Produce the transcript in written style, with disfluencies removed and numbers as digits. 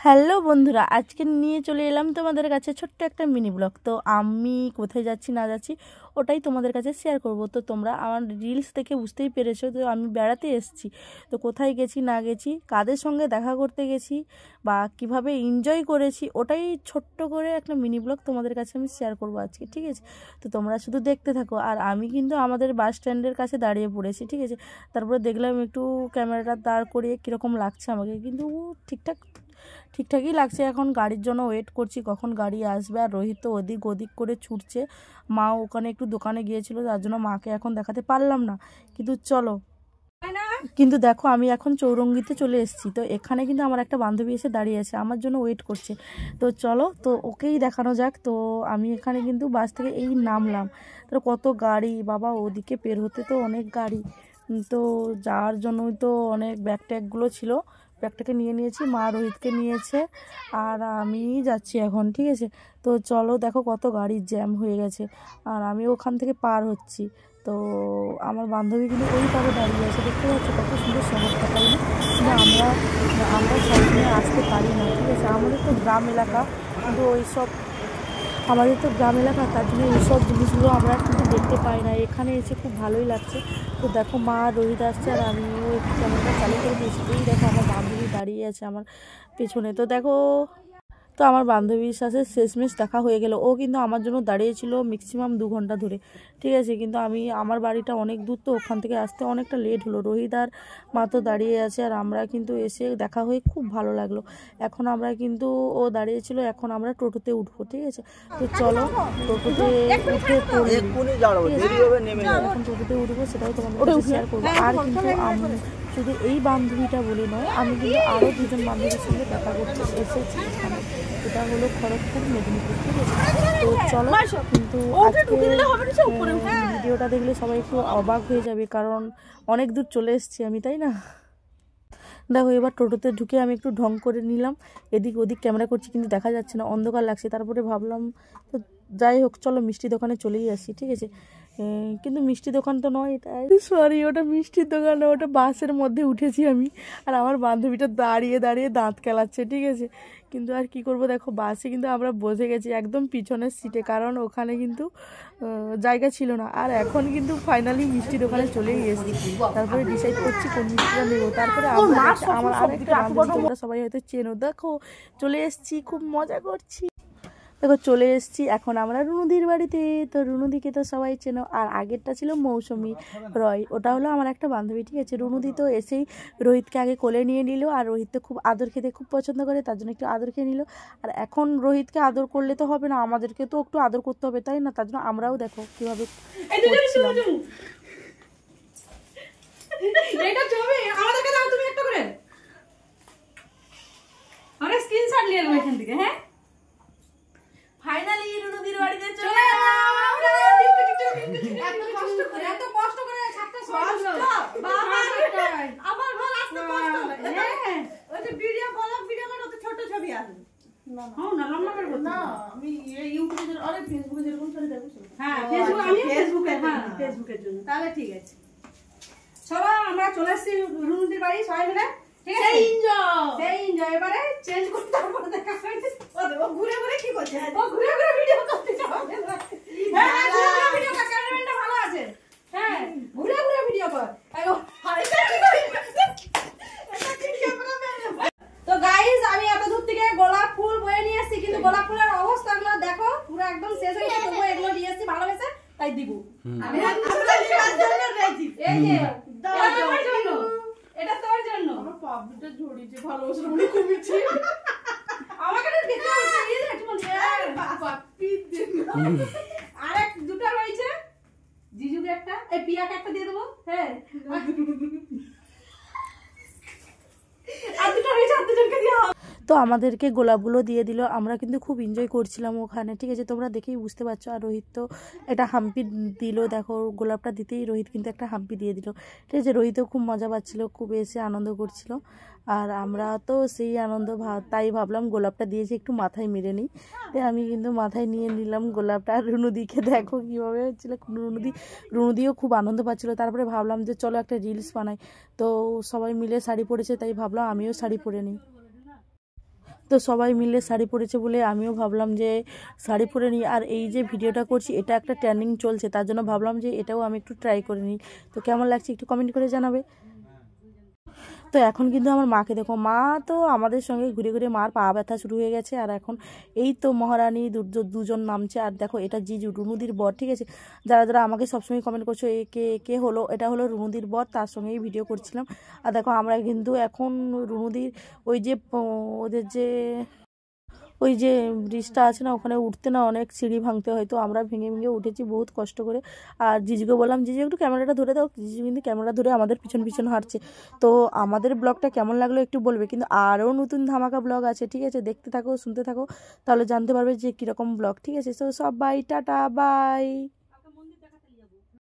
Hello বন্ধুরা, আজকে নিয়ে চলে এলাম তোমাদের কাছে ছোট্ট একটা মিনি ব্লগ। তো আমি কোথায় যাচ্ছি না যাচ্ছি ওটাই তোমাদের কাছে শেয়ার করব। তো তোমরা আমার রিলস দেখে বুঝতেই পেরেছো তো আমি বেড়াতে এসেছি। তো কোথায় গেছি না গেছি, কাদের সঙ্গে দেখা করতে গেছি বা কিভাবে এনজয় করেছি, ওটাই ছোট্ট করে একটা মিনি ব্লগ তোমাদের কাছে আমি শেয়ার করব আজকে, ঠিক আছে? তো তোমরা শুধু দেখতে থাকো। আর আমি কিন্তু আমাদের বাস স্ট্যান্ডের কাছে দাঁড়িয়ে পড়েছি, ঠিক আছে? তারপরে দেখলাম একটু ক্যামেরাটা দাঁড় করিয়ে কীরকম লাগছে আমাকে, কিন্তু ঠিকঠাকই লাগছে। এখন গাড়ির জন্য ওয়েট করছি কখন গাড়ি আসবে। আর রোহিত তো ওদিক ওদিক করে ছুটছে, মা ওখানে একটু দোকানে গিয়েছিল, তার জন্য মাকে এখন দেখাতে পারলাম না। কিন্তু দেখো আমি এখন চৌরঙ্গিতে চলে এসেছি। তো এখানে কিন্তু আমার একটা বান্ধবী এসে দাঁড়িয়ে আছে, আমার জন্য ওয়েট করছে। তো চলো, তো ওকেই দেখানো যাক। তো আমি এখানে কিন্তু বাস থেকে এই নামলাম, তো কত গাড়ি বাবা, ওদিকে পের হতে তো অনেক গাড়ি। তো যাওয়ার জন্যই তো অনেক ব্যাগ ট্যাগগুলো ছিল, ব্যাগটাকে নিয়ে নিয়েছি, মা রোহিতকে নিয়েছে, আর আমি যাচ্ছি এখন, ঠিক আছে? তো চলো, দেখো কত গাড়ির জ্যাম হয়ে গেছে, আর আমি ওখান থেকে পার হচ্ছি। তো আমার বান্ধবী কিন্তু ওই পারে দাঁড়িয়ে আছে, দেখতে পাচ্ছি কত সুন্দর শহরটা, তাই না? কিন্তু আমরা সবসময় আসতে পারি না, ঠিক আছে? আমাদের তো গ্রাম এলাকা, কিন্তু তার জন্য এইসব জিনিসগুলো আমরা কিন্তু দেখতে পাই না। এখানে এসে খুব ভালোই লাগছে। তো দেখো মা রোহিত আসছে, আর আমিও একটু ক্যামেরাটা চালু করে দিয়েছি। এই দেখো আমার বান্ধবী দাঁড়িয়ে আছে আমার পেছনে। তো দেখো, তো আমার বান্ধবীর সাথে শেষমেশ দেখা হয়ে গেল। ও কিন্তু আমার জন্য দাঁড়িয়েছিল ম্যাক্সিমাম 2 ঘন্টা ধরে, ঠিক আছে? কিন্তু আমার বাড়িটা অনেক দূর, তো ওখান থেকে আসতে অনেকটা লেট হলো। রোহিত আর মা তো দাঁড়িয়ে আছে, আর আমরা কিন্তু এসে দেখা হয়ে খুব ভালো লাগলো। এখন আমরা কিন্তু, ও দাঁড়িয়েছিল, এখন আমরা টোটোতে উঠবো, ঠিক আছে? তো চলো টোটোতে উঠে পড়ি, এখন টোটোতে উঠবো, সেটাও তোমাদের শেয়ার করবো। আর কিন্তু শুধু এই বান্ধবীটা বলে নয়, আমি কিন্তু আরও 2জন বান্ধবীর সঙ্গে দেখা করতে এসেছি এখানে। এটা হলো খড়গপুর, মেদিনীপুর, ঠিক আছে? তো চলো, কিন্তু ভিডিওটা দেখলে সবাই একটু অবাক হয়ে যাবে, কারণ অনেক দূর চলে এসেছি আমি, তাই না? দেখো এবার টোটোতে ঢুকে আমি একটু ঢং করে নিলাম, এদিক ওদিক ক্যামেরা করছি, কিন্তু দেখা যাচ্ছে না, অন্ধকার লাগছে। তারপরে ভাবলাম তো যাই হোক, চলো মিষ্টি দোকানে চলেই আসি, ঠিক আছে? কিন্তু মিষ্টি দোকান তো নয়, এটা সরি, ওটা মিষ্টির দোকান না, ওটা বাসের মধ্যে উঠেছি আমি, আর আমার বান্ধবীটা দাঁড়িয়ে দাঁড়িয়ে দাঁত কেলাচ্ছে, ঠিক আছে? কিন্তু আর কি করব, দেখো বাসে কিন্তু আমরা বসে গেছি একদম পিছনের সিটে, কারণ ওখানে কিন্তু জায়গা ছিল না। আর এখন কিন্তু ফাইনালি মিষ্টি দোকানে চলেই এসেছি। তারপরে ডিসাইড করছি কোন মিষ্টিটা নেবো। তারপরে আমার আরেকটা বান্ধবী, তোমরা সবাই হয়তো চেনো, দেখো চলে এসেছি, খুব মজা করছি। দেখো চলে এসেছি এখন আমরা রুনুদির বাড়িতে। তো রুনুদিকে তো সবাই চেনো। আর আগেরটা ছিল মৌসুমি রয়, ওটা হলো আমার একটা বান্ধবী, ঠিক আছে? রুনুদি তো এসেই রোহিতকে আগে কোলে নিয়ে নিল, আর রোহিত তো খুব আদর খেতে খুব পছন্দ করে, তার জন্য একটু আদর খেয়ে নিল। আর এখন রোহিতকে আদর করলে তো হবে না, আমাদেরকে তো একটু আদর করতে হবে, তাই না? তার জন্য আমরাও দেখো কীভাবে করছিলাম। হ্যাঁ, ফাইনালি রুনুদির বাড়িতে চলে এলাম। এত কষ্ট করে ছাত্র আমার ঘর আসতে কষ্ট লাগে। ওই যে ভিডিও কল তো ছোট ছবি আসবে না না লম্বা করে করতে না। আমি ইউটিউবে আরে ফেসবুকে যেরকম ছবি দেখো, হ্যাঁ ফেসবুকের জন্য, তাহলে ঠিক আছে। চলো আমরা চলে আসছি রুনুদির বাড়ি সবাই মিলে, ঠিক আছে? সেই এনজয় এবারে চেঞ্জ করতে, তারপরে দেখা হয়েছে ও ঘুরে ঘুরে কি করছে, ও ঘুরে ঘুরে ভিডিও করতে যাবে। হ্যাঁ ঘুরে ঘুরে ভিডিও কর, ক্যামেরাম্যানটা ভালো আছে। হ্যাঁ ঘুরে ঘুরে ভিডিও কর। তো গাইস, আমি এত দূর থেকে গোলাপ ফুল বয়ে নিয়ে এসেছি, কিন্তু গোলাপ ফুলের অবস্থাগুলো দেখো পুরো একদম শেষ হয়ে গেছে। তবুও এগুলো নিয়ে এসেছি ভালোবেসে, তাই দিব। আমি নিবার জন্য রেডি। এই যে তোমার জন্য, এটা তোর জন্য। আমার পাবলিটা ঝড়িয়েছে, ভালোবাসা মনে কমেছে। আমাকে তো দেখতে হচ্ছে, এই যে তুমি পাপি দিন। আরেক দুটো রয়েছে, জিজুকে একটা, এই পিয়াকে একটা দিয়ে দেবো। হ্যাঁ আর দুটো রয়েছে, আর দুজনকে দিয়ে। তো আমাদেরকে গোলাপগুলো দিয়ে দিল, আমরা কিন্তু খুব এনজয় করছিলাম ওখানে, ঠিক আছে? তোমরা দেখেই বুঝতে পারছো। আর রোহিত তো একটা হাম্পি দিল, দেখো গোলাপটা দিতেই রোহিত কিন্তু একটা হাম্পি দিয়ে দিল, ঠিক আছে? রোহিতও খুব মজা পাচ্ছিল, খুব এসে আনন্দ করছিল, আর আমরা তো সেই আনন্দ তাই ভাবলাম গোলাপটা দিয়েছি একটু মাথায় মেরে নিই। তাই আমি কিন্তু মাথায় নিয়ে নিলাম গোলাপটা। আর রুনুদিকে দেখো কীভাবে হচ্ছিলো, রুনুদিও খুব আনন্দ পাচ্ছিলো। তারপরে ভাবলাম যে চলো একটা রিলস বানাই। তো সবাই মিলে শাড়ি পরেছে, তাই ভাবলাম আমিও শাড়ি পরে নিই। তো সবাই মিলে শাড়ি পরেছে বলে আমিও ভাবলাম যে শাড়ি পরে নিই। আর এই যে ভিডিওটা করছি এটা একটা ট্রেন্ডিং চলছে, তার জন্য ভাবলাম যে এটাও আমি একটু ট্রাই করে নিই। তো কেমন লাগছে একটু কমেন্ট করে জানাবে। তো এখন কিন্তু আমার মাকে দেখো, মা তো আমাদের সঙ্গে ঘুরে ঘুরে মার পা ব্যথা শুরু হয়ে গেছে। আর এখন এই তো মহারানী দুজন নামছে। আর দেখো এটা জিজু রুনুদির বর, ঠিক আছে। যারা যারা আমাকে সবসময় কমেন্ট করছো এ কে কে হলো, এটা হলো রুনুদির বর, তার সঙ্গেই ভিডিও করছিলাম। আর দেখো আমরা কিন্তু এখন রুনুদির ওই যে ওদের যে ওই যে ব্রিজটা আছে না, ওখানে উঠতে না অনেক সিঁড়ি ভাঙতে হয়, তো আমরা ভেঙে ভেঙে উঠেছি বহুত কষ্ট করে। আর জিজুকে বললাম জিজু একটু ক্যামেরাটা ধরে দাও, জিজু কিন্তু ক্যামেরা ধরে আমাদের পিছন পিছন হাঁটছে। তো আমাদের ব্লগটা কেমন লাগলো একটু বলবে, কিন্তু আরও নতুন ধামাকা ব্লগ আছে, ঠিক আছে, দেখতে থাকো শুনতে থাকো, তাহলে জানতে পারবে যে কীরকম ব্লগ, ঠিক আছে। তো সবাই টাটা বাই।